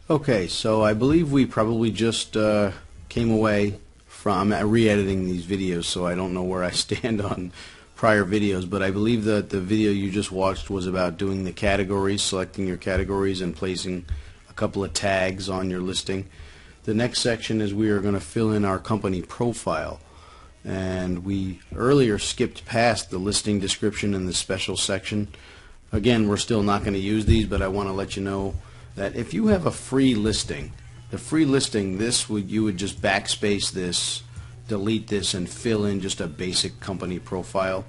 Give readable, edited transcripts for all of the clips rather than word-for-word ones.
Okay, so I believe we probably just came away from re-editing these videos, so I don't know where I stand on prior videos, but I believe that the video you just watched was about doing the categories, selecting your categories and placing a couple of tags on your listing. The next section is we are going to fill in our company profile, and we earlier skipped past the listing description and the special section. Again, we're still not going to use these, but I want to let you know that if you have a free listing, the free listing, you would just backspace this, delete this, and fill in just a basic company profile.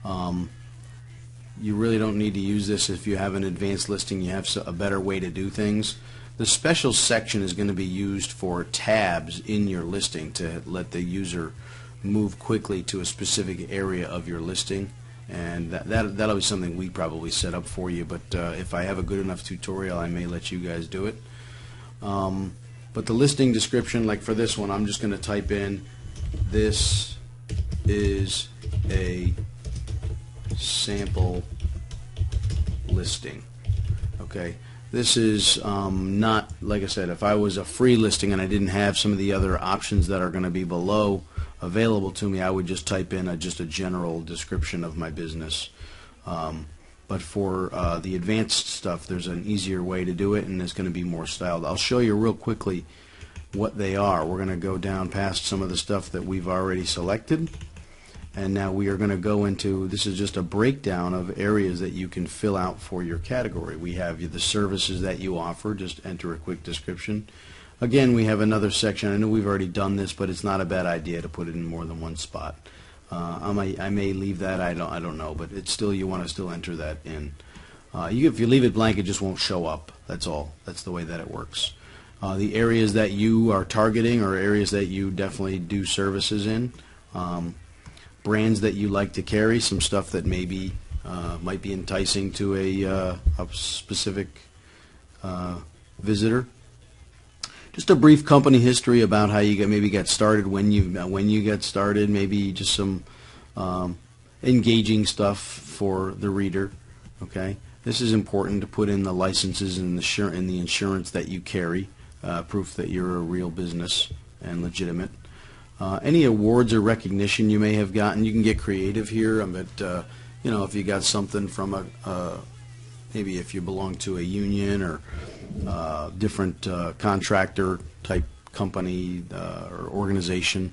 You really don't need to use this if you have an advanced listing. You have a better way to do things. The special section is going to be used for tabs in your listing to let the user move quickly to a specific area of your listing. And that'll be something we probably set up for you, but if I have a good enough tutorial, I may let you guys do it. But the listing description, like for this one, I'm just going to type in, this is a sample listing. Okay, this is not, like I said, if I was a free listing and I didn't have some of the other options that are going to be below available to me, I would just type in just a general description of my business. But for the advanced stuff, there's an easier way to do it, and it's going to be more styled. I'll show you real quickly what they are. We're going to go down past some of the stuff that we've already selected, and now we are going to go into, this is just a breakdown of areas that you can fill out for your category. We have the services that you offer, just enter a quick description. Again, we have another section. I know we've already done this, but it's not a bad idea to put it in more than one spot. I may leave that. I don't know, but it's still, you want to still enter that in. If you leave it blank, it just won't show up. That's all. That's the way that it works. The areas that you are targeting are areas that you definitely do services in. Brands that you like to carry, some stuff that maybe might be enticing to a specific visitor. Just a brief company history about how you maybe got started, when you get started, maybe just some engaging stuff for the reader. Okay, this is important to put in the licenses and the insurance that you carry, proof that you're a real business and legitimate. Any awards or recognition you may have gotten, you can get creative here. But you know, if you got something from maybe if you belong to a union or different contractor type company or organization,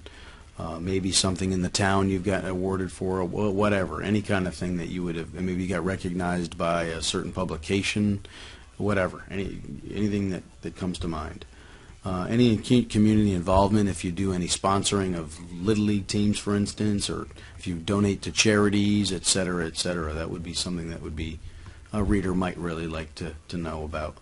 maybe something in the town you've gotten awarded for, whatever, any kind of thing that you would have, maybe you got recognized by a certain publication, whatever, anything that comes to mind. Any community involvement, if you do any sponsoring of Little League teams, for instance, or if you donate to charities, etc., etc., that would be something that would be a reader might really like to know about.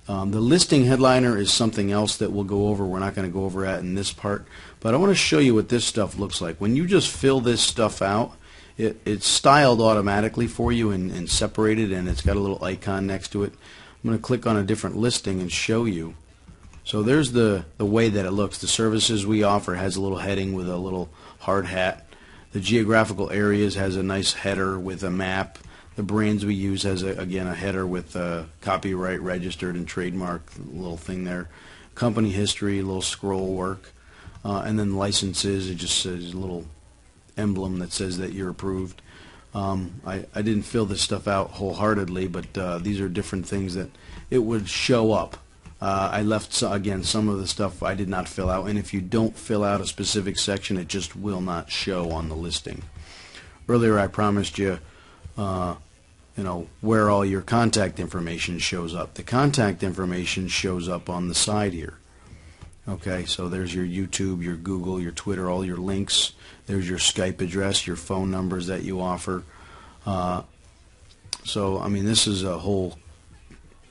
The listing headliner is something else that we'll go over. We're not going to go over that in this part, but I want to show you what this stuff looks like. When you just fill this stuff out, it's styled automatically for you and separated, and it's got a little icon next to it. I'm going to click on a different listing and show you. So there's the way that it looks. The services we offer has a little heading with a little hard hat. The geographical areas has a nice header with a map. The brands we use has, again, a header with copyright registered and trademark little thing there. Company history, a little scroll work. And then licenses, it just says a little emblem that says that you're approved. I didn't fill this stuff out wholeheartedly, but these are different things that it would show up. I left, again, some of the stuff I did not fill out, and if you don't fill out a specific section, it just will not show on the listing. Earlier I promised you where all your contact information shows up. The contact information shows up on the side here. Okay, so there's your YouTube, your Google, your Twitter, all your links. There's your Skype address, your phone numbers that you offer. So, I mean, this is a whole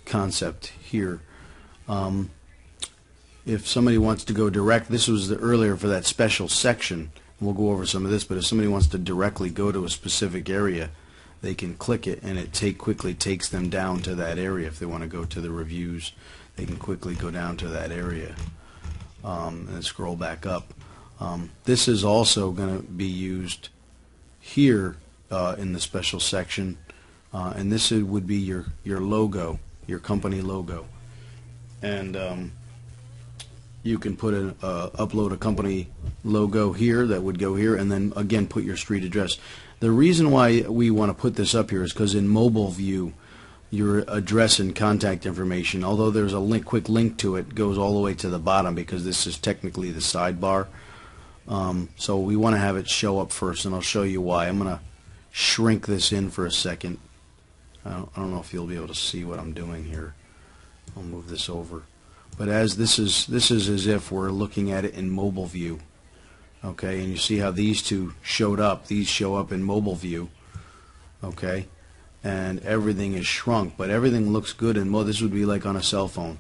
concept here. If somebody wants to go direct, this was earlier for that special section. We'll go over some of this, but if somebody wants to directly go to a specific area, they can click it, and it quickly takes them down to that area. If they want to go to the reviews, they can quickly go down to that area and scroll back up. This is also going to be used here in the special section, and this would be your logo, your company logo. and you can put upload a company logo here that would go here, and then again put your street address. The reason why we want to put this up here is because in mobile view, your address and contact information, although there's a quick link to it, goes all the way to the bottom because this is technically the sidebar. So we want to have it show up first, and I'll show you why. I'm going to shrink this in for a second. I don't know if you'll be able to see what I'm doing here. I'll move this over. But as this is as if we're looking at it in mobile view. Okay, and you see how these two showed up. These show up in mobile view. Okay, and everything is shrunk, but everything looks good in mobile. This would be like on a cell phone.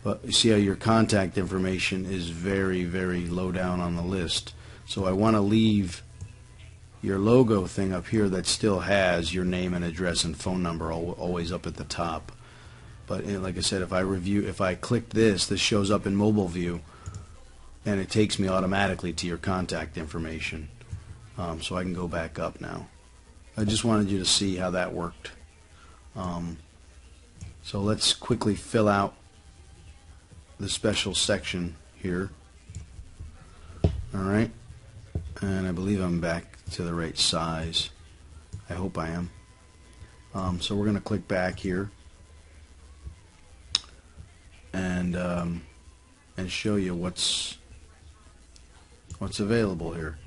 But you see how your contact information is very, very low down on the list. So I want to leave your logo thing up here that still has your name and address and phone number always up at the top. But like I said, if I click this shows up in mobile view, and it takes me automatically to your contact information. So I can go back up now. I just wanted you to see how that worked. So let's quickly fill out the special section here. Alright, and I believe I'm back to the right size. I hope I am. So we're going to click back here and show you what's available here.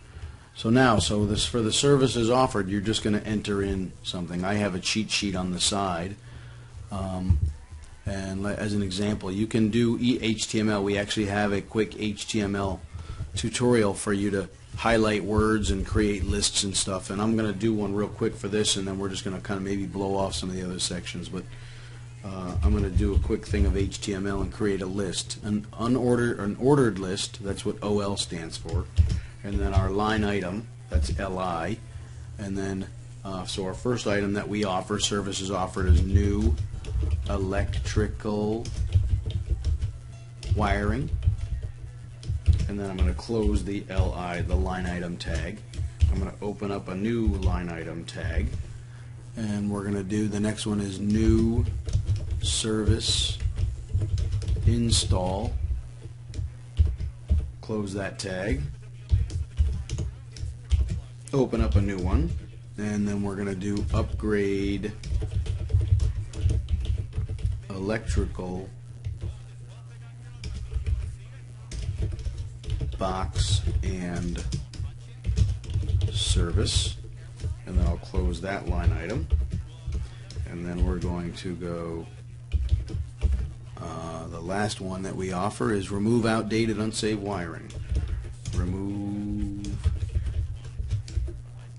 So now, this for the services offered, you're just going to enter in something. I have a cheat sheet on the side, and as an example, you can do HTML. We actually have a quick HTML tutorial for you to highlight words and create lists and stuff, and I'm going to do one real quick for this, and then we're just going to kind of maybe blow off some of the other sections. But I'm going to do a quick thing of HTML and create a list, an ordered list. That's what OL stands for, and then our line item, that's LI, and then so our first item that we offer, services offered, is new electrical wiring, and then I'm going to close the LI, the line item tag. I'm going to open up a new line item tag, and we're going to do, the next one is new service install. Close that tag, open up a new one, and then we're going to do upgrade electrical box and service, and then I'll close that line item, and then we're going to go, the last one that we offer is remove outdated unsafe wiring. Remove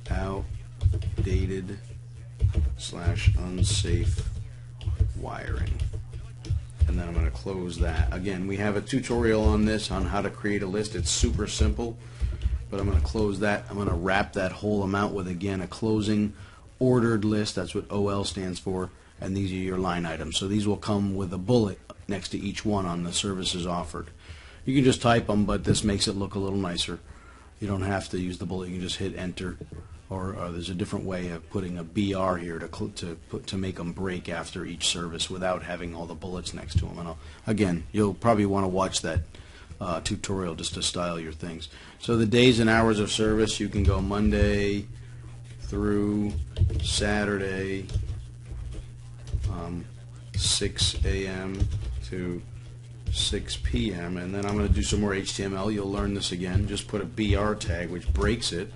outdated / unsafe wiring, and then I'm going to close that. Again, we have a tutorial on this, on how to create a list. It's super simple, but I'm going to close that. I'm going to wrap that whole amount with, again, a closing ordered list. That's what OL stands for, and these are your line items. So these will come with a bullet next to each one on the services offered. You can just type them, but this makes it look a little nicer. You don't have to use the bullet. You can just hit enter, or there's a different way of putting a BR here to make them break after each service without having all the bullets next to them. And again, you'll probably want to watch that tutorial just to style your things. So the days and hours of service, you can go Monday through Saturday, 6 a.m. to 6 p.m. and then I'm going to do some more HTML. You'll learn this again. Just put a BR tag, which breaks it,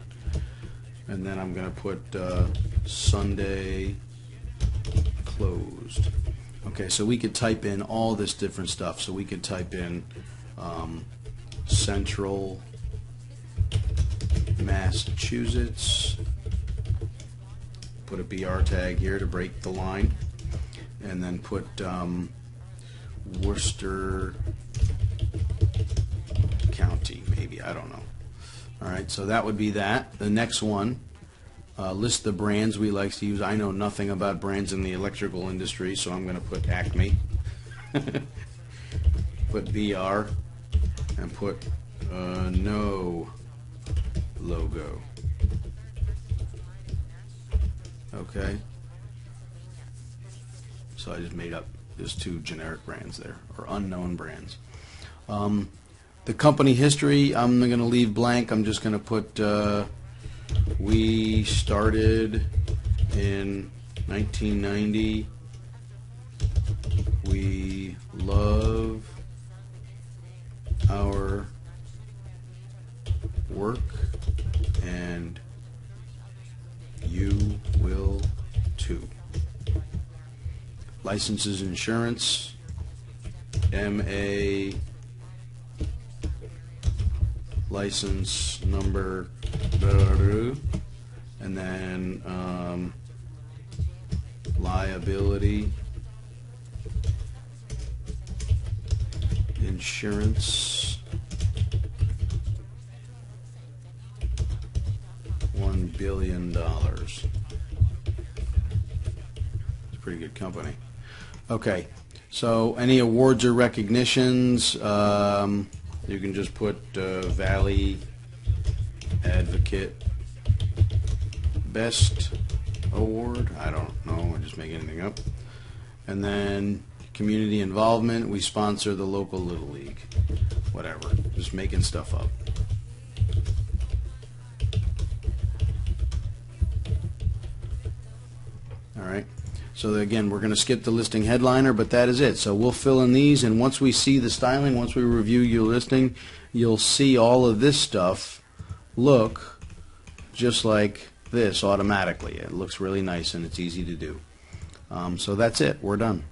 and then I'm going to put Sunday closed. Okay, so we could type in all this different stuff. So we could type in Central Massachusetts, put a BR tag here to break the line, and then put Worcester County, maybe, I don't know. Alright, so that would be that. The next one, list the brands we like to use. I know nothing about brands in the electrical industry, so I'm going to put Acme. Put BR, and put no logo. Okay. So I just made up is two generic brands there, or unknown brands. The company history, I'm going to leave blank. I'm just going to put we started in 1990. We love our work, and you will too. Licenses, insurance, MA license number, and then liability insurance, $1 billion. It's a pretty good company. Okay, so any awards or recognitions, you can just put Valley Advocate Best Award. I don't know, I just make anything up. And then community involvement, we sponsor the local Little League. Whatever, just making stuff up. Alright, so again, we're going to skip the listing headliner, but that is it. So we'll fill in these, and once we see the styling, once we review your listing, you'll see all of this stuff look just like this automatically. It looks really nice and it's easy to do. So that's it. We're done.